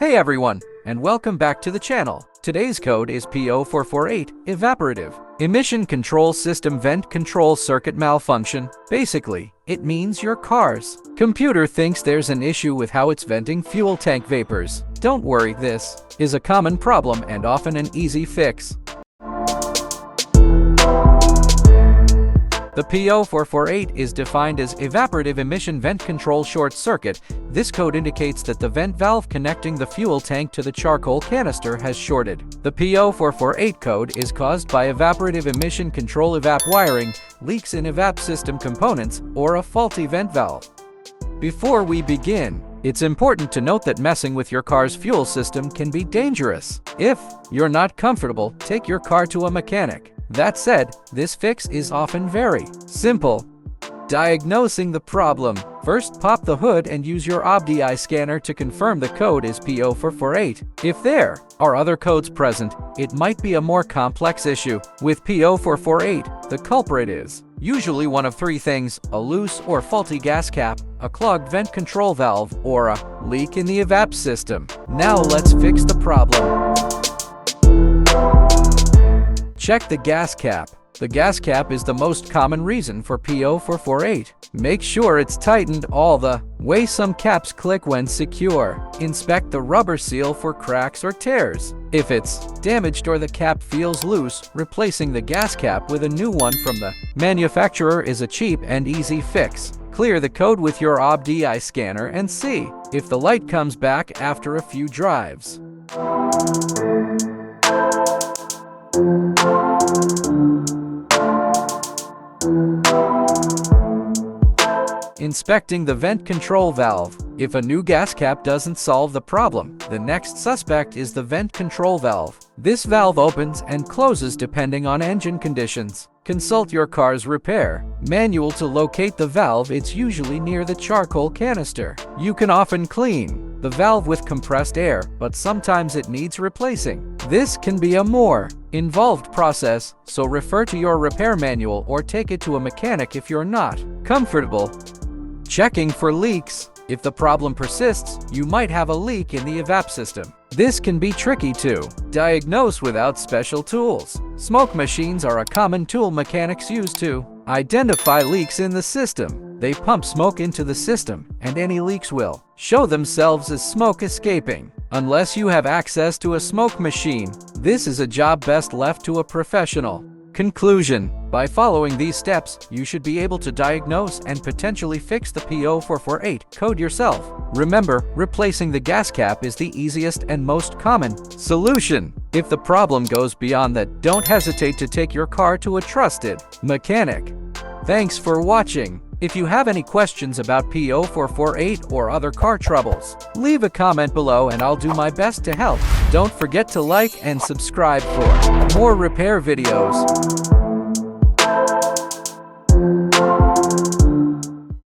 Hey everyone, and welcome back to the channel. Today's code is P0448, evaporative emission control system vent control circuit malfunction. Basically, it means your car's computer thinks there's an issue with how it's venting fuel tank vapors. Don't worry, this is a common problem and often an easy fix. The P0448 is defined as evaporative emission vent control short circuit. This code indicates that the vent valve connecting the fuel tank to the charcoal canister has shorted. The P0448 code is caused by evaporative emission control evap wiring, leaks in evap system components, or a faulty vent valve. Before we begin, it's important to note that messing with your car's fuel system can be dangerous. If you're not comfortable, take your car to a mechanic. That said, this fix is often very simple. Diagnosing the problem. First, pop the hood and use your OBDI scanner to confirm the code is P0448. If there are other codes present, it might be a more complex issue. With P0448, the culprit is usually one of three things: a loose or faulty gas cap, a clogged vent control valve, or a leak in the evap system. Now let's fix the problem. Check the gas cap. The gas cap is the most common reason for P0448. Make sure it's tightened all the way. Some caps click when secure. Inspect the rubber seal for cracks or tears. If it's damaged or the cap feels loose, replacing the gas cap with a new one from the manufacturer is a cheap and easy fix. Clear the code with your OBDI scanner and see if the light comes back after a few drives. Inspecting the vent control valve. If a new gas cap doesn't solve the problem, the next suspect is the vent control valve. This valve opens and closes depending on engine conditions. Consult your car's repair manual to locate the valve. It's usually near the charcoal canister. You can often clean the valve with compressed air, but sometimes it needs replacing. This can be a more involved process, so refer to your repair manual or take it to a mechanic if you're not comfortable. Checking for leaks. If the problem persists, you might have a leak in the evap system. This can be tricky to diagnose without special tools. Smoke machines are a common tool mechanics use to identify leaks in the system. They pump smoke into the system, and any leaks will show themselves as smoke escaping. Unless you have access to a smoke machine, this is a job best left to a professional. Conclusion: by following these steps, you should be able to diagnose and potentially fix the P0448 code yourself. Remember, replacing the gas cap is the easiest and most common solution. If the problem goes beyond that, don't hesitate to take your car to a trusted mechanic. Thanks for watching. If you have any questions about P0448 or other car troubles, leave a comment below and I'll do my best to help. Don't forget to like and subscribe for more repair videos.